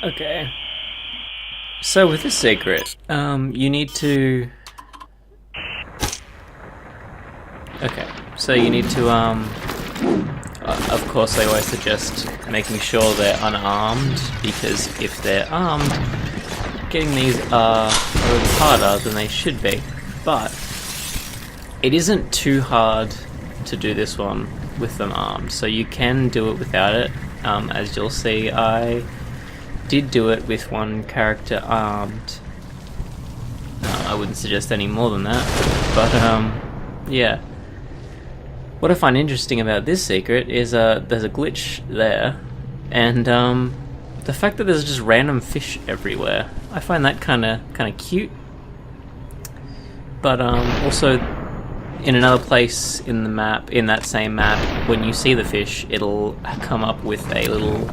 Okay. So with this secret, you need to... Okay, so you need to, of course they always suggest making sure they're unarmed, because if they're armed, getting these are a little harder than they should be. But it isn't too hard to do this one with them armed, so you can do it without it. As you'll see, I did do it with one character armed. I wouldn't suggest any more than that, but yeah. What I find interesting about this secret is there's a glitch there, and the fact that there's just random fish everywhere. I find that kind of cute. But also, in another place in the map, in that same map, when you see the fish, it'll come up with a little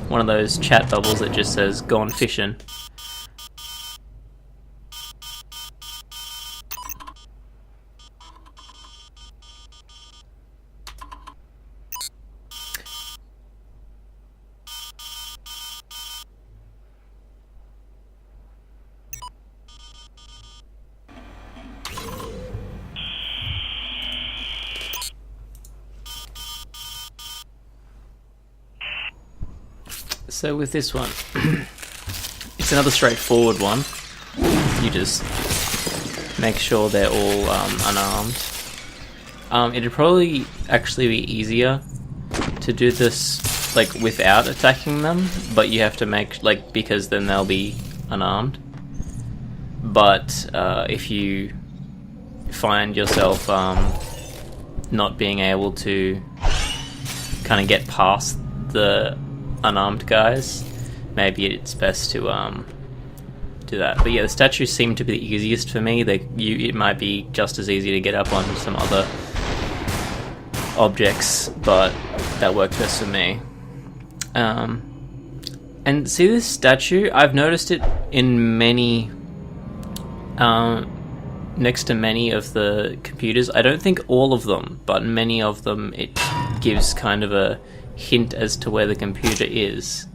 one of those chat bubbles that just says "Gone fishing." So with this one, it's another straightforward one. You just make sure they're all unarmed. It'd probably actually be easier to do this like without attacking them, but you have to make because then they'll be unarmed. But if you find yourself not being able to kind of get past the unarmed guys, maybe it's best to do that. But yeah, the statues seem to be the easiest for me. It might be just as easy to get up on some other objects, but that worked best for me. And see this statue? I've noticed it in many, next to many of the computers. I don't think all of them, but many of them it gives kind of a hint as to where the computer is.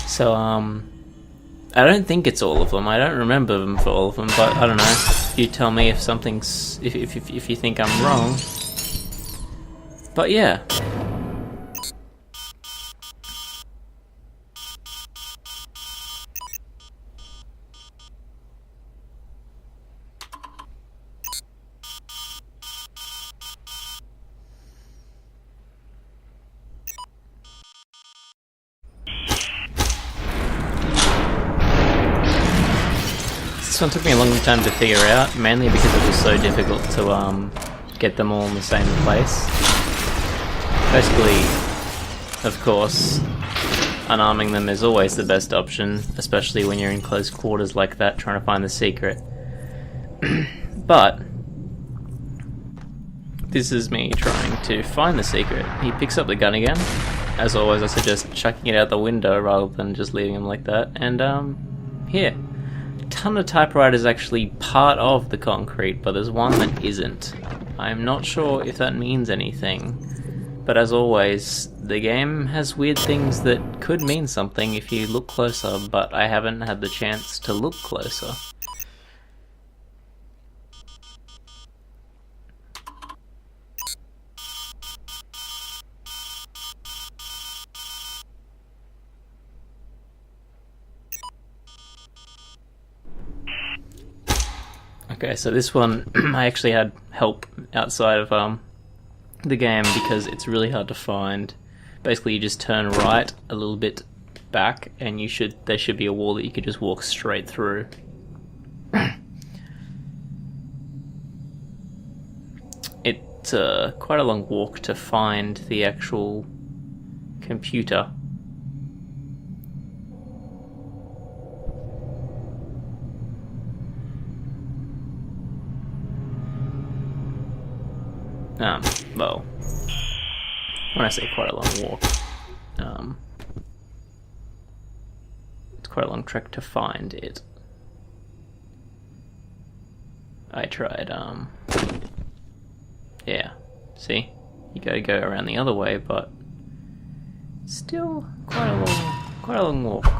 So I don't think it's all of them. I don't remember them for all of them, but I don't know. You tell me if something's if you think I'm wrong. But yeah. This one took me a long time to figure out, mainly because it was so difficult to get them all in the same place. Basically, of course, unarming them is always the best option, especially when you're in close quarters like that trying to find the secret. But this is me trying to find the secret. He picks up the gun again. As always, I suggest chucking it out the window rather than just leaving him like that. And here. Ton of typewriters actually part of the concrete, but there's one that isn't. I'm not sure if that means anything, but as always, the game has weird things that could mean something if you look closer, but I haven't had the chance to look closer. Okay, so this one I actually had help outside of the game because it's really hard to find. Basically, you just turn right a little bit back, and there should be a wall that you could just walk straight through. It's quite a long walk to find the actual computer. Well, when I say quite a long walk, it's quite a long trek to find it. I tried, yeah, see? You gotta go around the other way, but still quite Quite a long walk.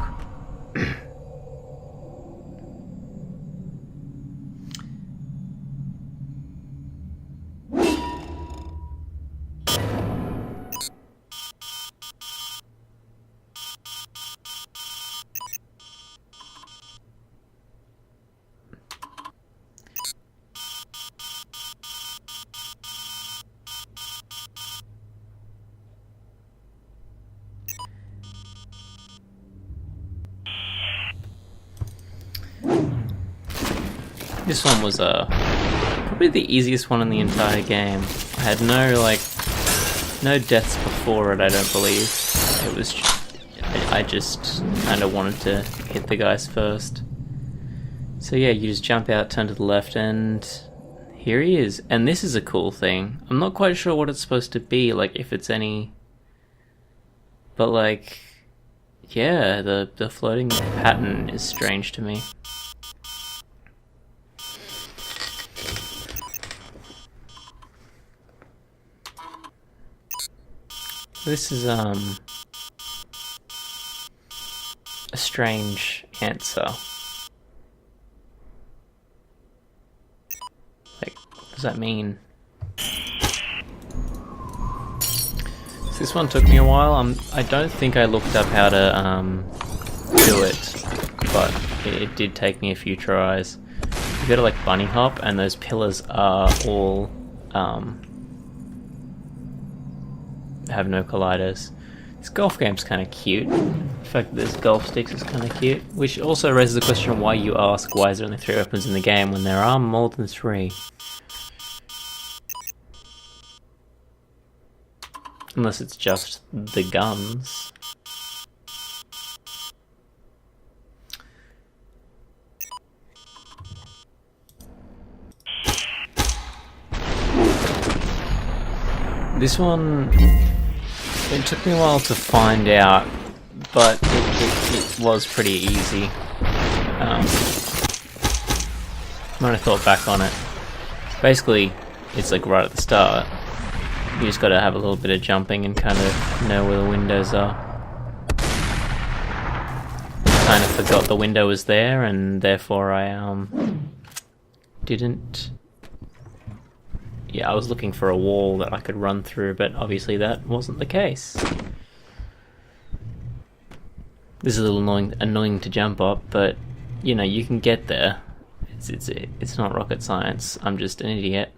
This one was probably the easiest one in the entire game. I had no deaths before it, I don't believe. It was I just kind of wanted to hit the guys first. So yeah, you just jump out, turn to the left, and here he is. And this is a cool thing. I'm not quite sure what it's supposed to be, like if it's any... But like, yeah, the floating pattern is strange to me. This is a strange answer. Like, what does that mean? So this one took me a while. I don't think I looked up how to do it, but it did take me a few tries. You gotta like bunny hop, and those pillars are all have no colliders. This golf game's kind of cute. The fact that there's golf sticks is kind of cute, which also raises the question why you ask why is there only 3 weapons in the game when there are more than 3. Unless it's just the guns. This one, it took me a while to find out, but it was pretty easy. When I thought back on it, basically it's like right at the start. You just got to have a little bit of jumping and kind of know where the windows are. Kind of forgot the window was there, and therefore I didn't. Yeah, I was looking for a wall that I could run through, but obviously that wasn't the case. This is a little annoying to jump up, but you know, you can get there. It's not rocket science. I'm just an idiot.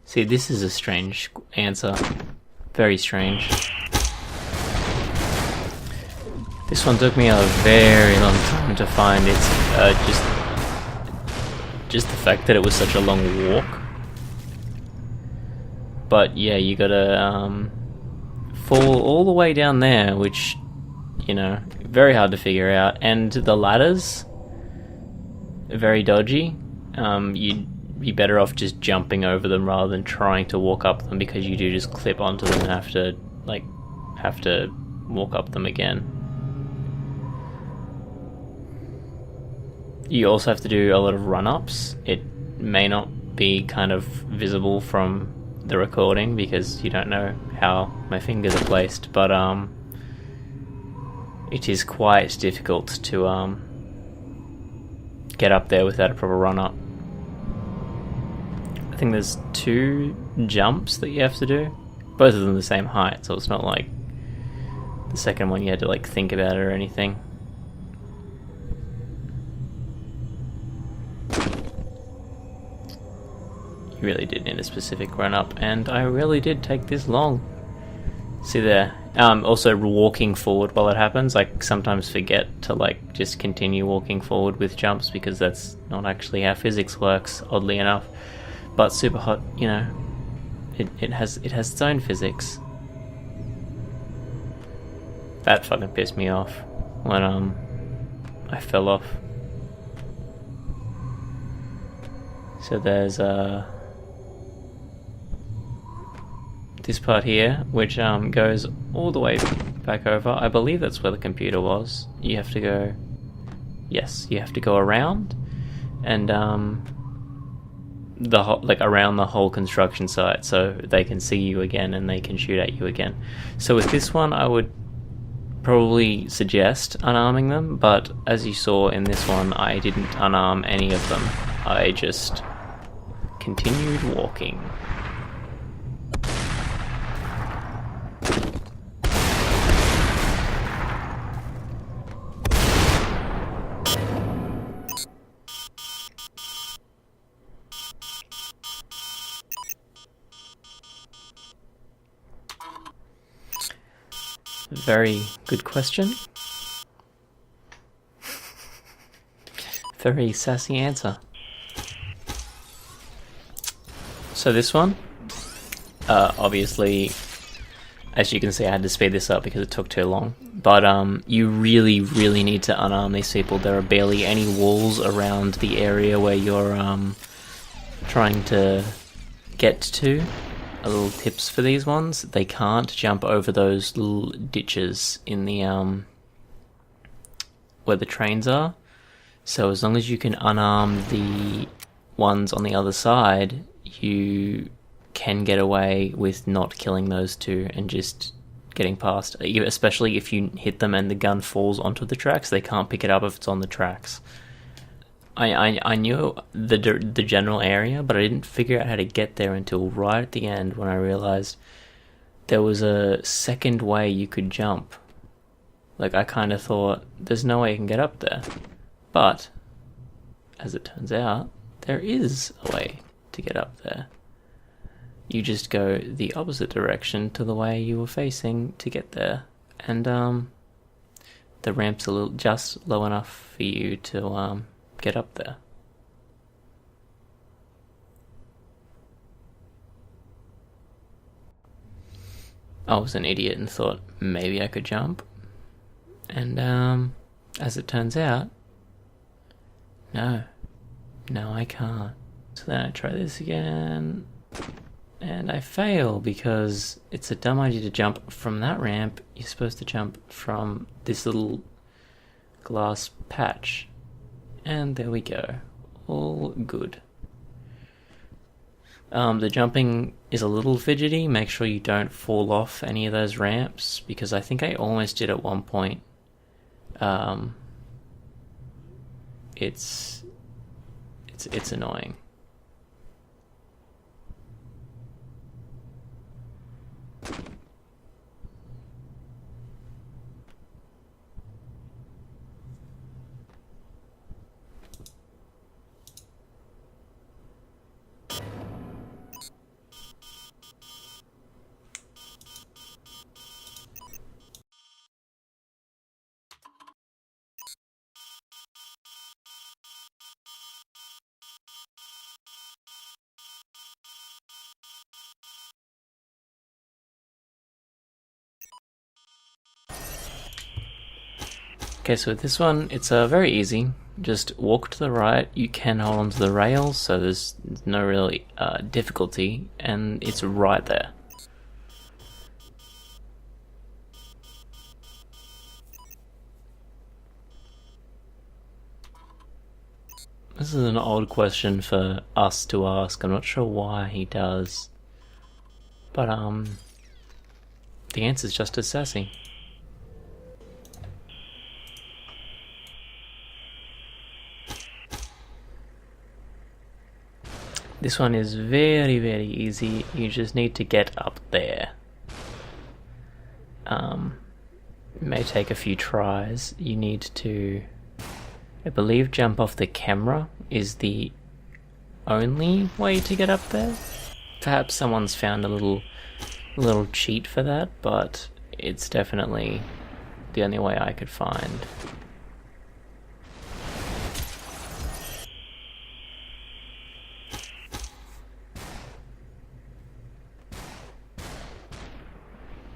See, this is a strange answer. Very strange. This one took me a very long time to find. It's just the fact that it was such a long walk. But yeah, you gotta fall all the way down there, which, you know, very hard to figure out. And the ladders are very dodgy. You'd be better off just jumping over them rather than trying to walk up them, because you do just clip onto them and have to walk up them again. You also have to do a lot of run-ups. It may not be kind of visible from the recording because you don't know how my fingers are placed, but it is quite difficult to get up there without a proper run-up. I think there's 2 jumps that you have to do, both of them the same height, so it's not like the second one you had to like think about it or anything. You really did need a specific run up, and I really did take this long. See there. Also walking forward while it happens. I sometimes forget to like just continue walking forward with jumps because that's not actually how physics works, oddly enough. But SUPERHOT, you know, it has its own physics. That fucking pissed me off. when I fell off. So there's this part here, which goes all the way back over. I believe that's where the computer was. You have to go, yes, you have to go around, and the whole, like around the whole construction site, so they can see you again and they can shoot at you again. So with this one, I would probably suggest unarming them, but as you saw in this one, I didn't unarm any of them. I just continued walking. Very good question. Very sassy answer. So this one, obviously, as you can see, I had to speed this up because it took too long. But you really, really need to unarm these people. There are barely any walls around the area where you're trying to get to. A little tips for these ones: they can't jump over those little ditches in the where the trains are. So as long as you can unarm the ones on the other side, you can get away with not killing those two and just getting past. Especially if you hit them and the gun falls onto the tracks, they can't pick it up if it's on the tracks. I knew the general area, but I didn't figure out how to get there until right at the end when I realized there was a second way you could jump. Like, I kind of thought, there's no way you can get up there. But, as it turns out, there is a way to get up there. You just go the opposite direction to the way you were facing to get there. And, the ramp's just low enough for you to, get up there. I was an idiot and thought maybe I could jump, and as it turns out, no I can't. So then I try this again, and I fail because it's a dumb idea to jump from that ramp. You're supposed to jump from this little glass patch. And there we go. All good. The jumping is a little fidgety. Make sure you don't fall off any of those ramps, because I think I almost did at one point. It's annoying. Okay, so with this one, it's very easy. Just walk to the right. You can hold onto the rails, so there's no really difficulty, and it's right there. This is an old question for us to ask. I'm not sure why he does, but the answer's just as sassy. This one is very, very easy. You just need to get up there. It may take a few tries. You need to, I believe, jump off the camera is the only way to get up there. Perhaps someone's found a little cheat for that, but it's definitely the only way I could find.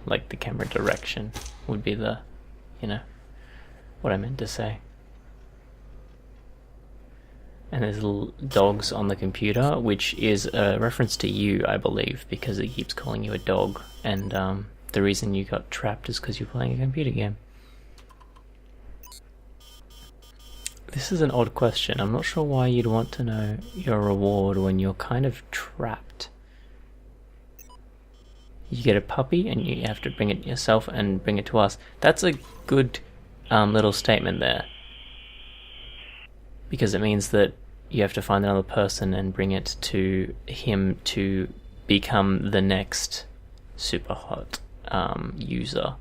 Like the camera direction would be the, what I meant to say. And there's little dogs on the computer, which is a reference to you, I believe, because it keeps calling you a dog, and the reason you got trapped is because you're playing a computer game. This is an odd question. I'm not sure why you'd want to know your reward when you're kind of trapped. You get a puppy and you have to bring it yourself and bring it to us. That's a good little statement there. Because it means that you have to find another person and bring it to him to become the next SUPERHOT user.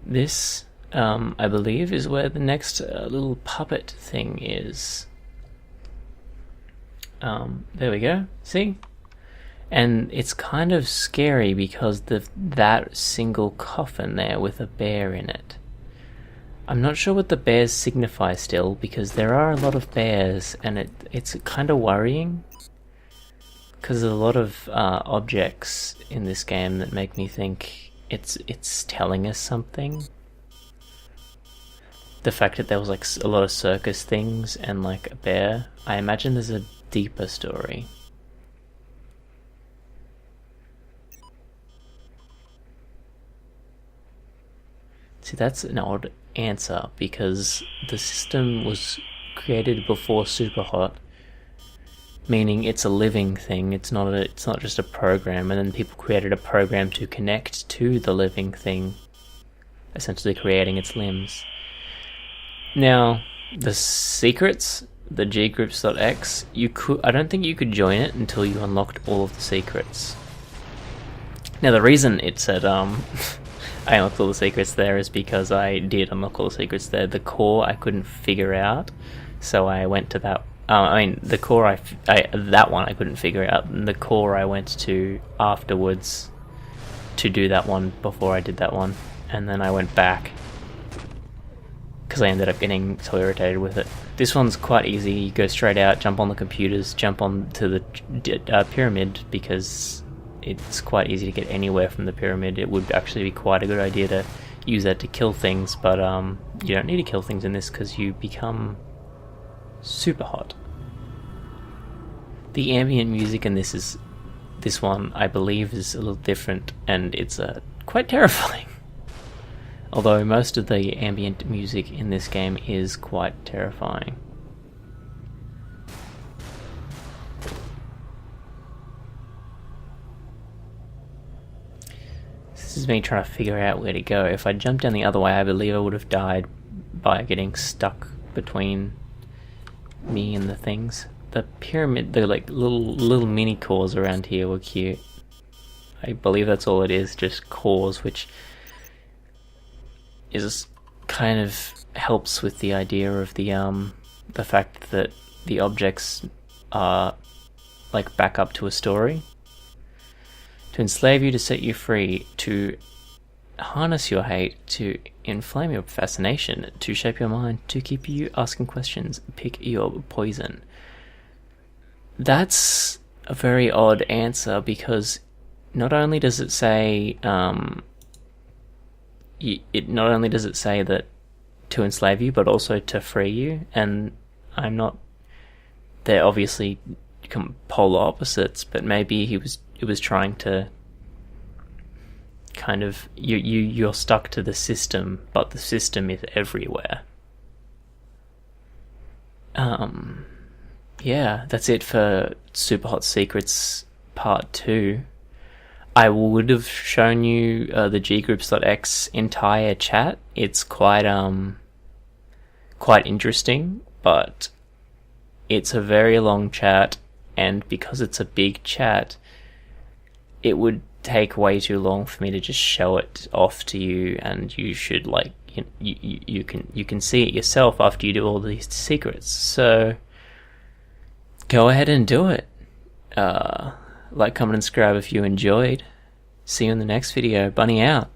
This, I believe, is where the next little puppet thing is. There we go. See? And it's kind of scary because that single coffin there with a bear in it. I'm not sure what the bears signify still, because there are a lot of bears, and it's kind of worrying. Because there's a lot of objects in this game that make me think it's telling us something. The fact that there was like a lot of circus things and like a bear, I imagine there's a deeper story. See, that's an odd answer, because the system was created before SUPERHOT, meaning it's a living thing. It's not just a program, and then people created a program to connect to the living thing, essentially creating its limbs. Now, the secrets, the groups.x, I don't think you could join it until you unlocked all of the secrets. Now, the reason it said I unlocked all the secrets there is because I did unlock all the secrets there. The core I couldn't figure out, so I went to that. The core that one I couldn't figure out, and the core I went to afterwards to do that one before I did that one, and then I went back because I ended up getting so irritated with it. This one's quite easy. You go straight out, jump on the computers, jump on to the pyramid, because it's quite easy to get anywhere from the pyramid. It would actually be quite a good idea to use that to kill things, but you don't need to kill things in this because you become SUPERHOT. The ambient music in this one, I believe, is a little different, and it's quite terrifying. Although most of the ambient music in this game is quite terrifying. This is me trying to figure out where to go. If I jumped down the other way, I believe I would have died by getting stuck between me and the things. The pyramid, the like little mini cores around here were cute. I believe that's all it is, just cores, which is kind of helps with the idea of the fact that the objects are like back up to a story. To enslave you, to set you free, to harness your hate, to inflame your fascination, to shape your mind, to keep you asking questions, pick your poison. That's a very odd answer, because not only does it say that to enslave you, but also to free you, and they're obviously polar opposites, but maybe it was trying to kind of you're stuck to the system, but the system is everywhere. Yeah, that's it for SUPERHOT Secrets Part 2. I would have shown you the groups.x entire chat. It's quite interesting, but it's a very long chat, and because it's a big chat, it would take way too long for me to just show it off to you, and you should you can see it yourself after you do all these secrets. So go ahead and do it. Like, comment, and subscribe if you enjoyed. See you in the next video. Bunny out.